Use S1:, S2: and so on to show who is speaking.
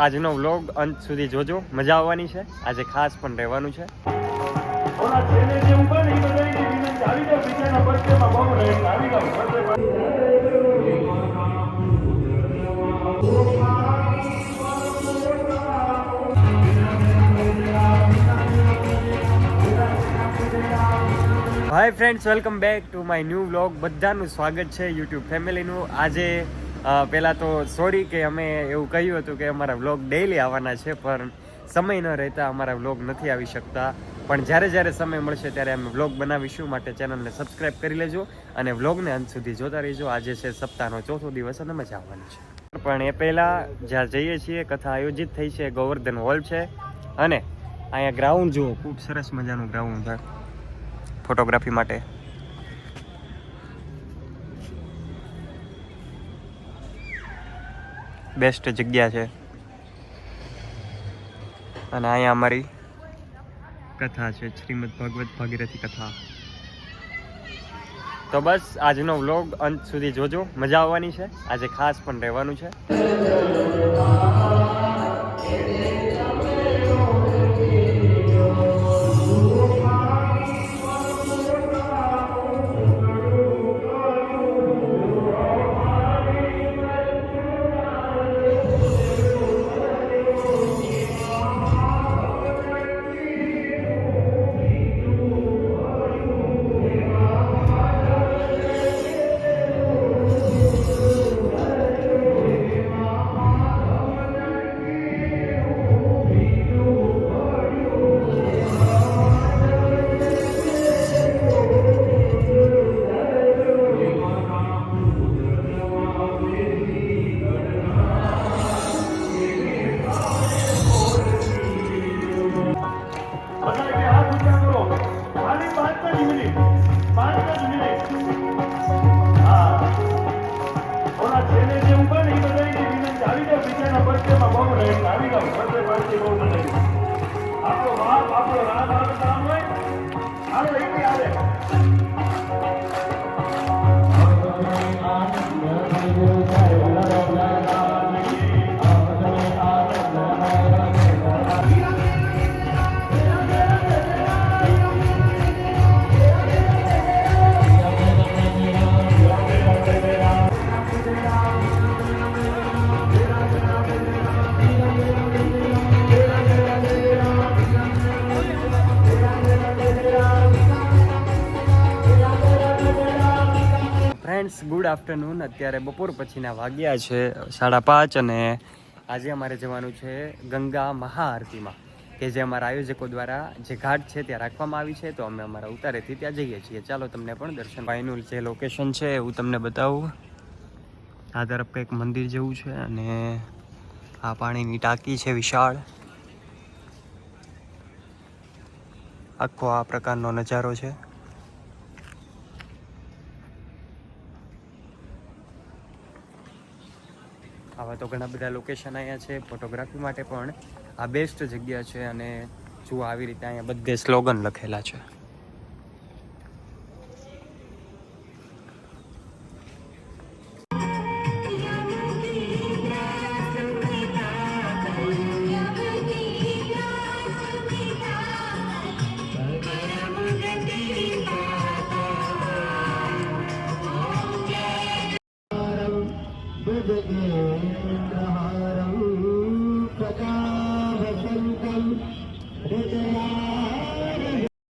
S1: આજનો વ્લોગ અંત સુધી જોજો, મજા આવવાની છે. આજે ખાસ પણ રહેવાનું છે. Hi friends, welcome back to my new vlog. બધાનું સ્વાગત છે યુટ્યુબ ફેમિલીનું. આજે પહેલાં તો સોરી કે અમે એવું કહ્યું હતું કે અમારા વ્લોગ ડેઈલી આવવાના છે, પણ સમય ન રહેતા અમારા વ્લોગ નથી આવી શકતા. પણ જ્યારે જ્યારે સમય મળશે ત્યારે અમે વ્લોગ બનાવીશું. માટે ચેનલને સબસ્ક્રાઈબ કરી લેજો અને વ્લોગને અંત સુધી જોતા રહીજો. આજે છે સપ્તાહનો ચોથો દિવસ અને મજા આવવાની છે. પણ એ પહેલાં જ્યાં જઈએ છીએ, કથા આયોજિત થઈ છે, ગોવર્ધન હોલ છે. અને અહીંયા ગ્રાઉન્ડ જુઓ, ખૂબ સરસ મજાનું ગ્રાઉન્ડ છે ફોટોગ્રાફી માટે. બેસ્ટ જગ્યા છે. અને અહીંયા અમારી કથા છે, શ્રીમદ ભગવત ભાગીરથી કથા. તો બસ આજનો વ્લોગ અંત સુધી જોજો, મજા આવવાની છે. આજે ખાસ પણ રહેવાનું છે. Friends, good afternoon. અત્યારે બપોર પછીના વાગ્યા છે 5:30 અને આજે અમારે જવાનું છે ગંગા મહાઆરતીમાં, કે જે અમારા આયોજકો દ્વારા જે ઘાટ છે ત્યાં રાખવામાં આવી છે. તો અમે અમારા ઉતારેથી ત્યાં જઈએ છીએ. ચાલો તમને પણ દર્શન ભાઈનું જે લોકેશન છે એવું તમને બતાવું. આ તરફ કંઈક મંદિર જેવું છે અને આ પાણીની ટાંકી છે વિશાળ. આખો આ પ્રકારનો નજારો છે. આવા તો ઘણા બધા લોકેશન અહીંયા છે ફોટોગ્રાફી માટે, પણ આ બેસ્ટ જગ્યા છે. અને જો આવી રીતે અહીંયા બધે સ્લોગન લખેલા છે.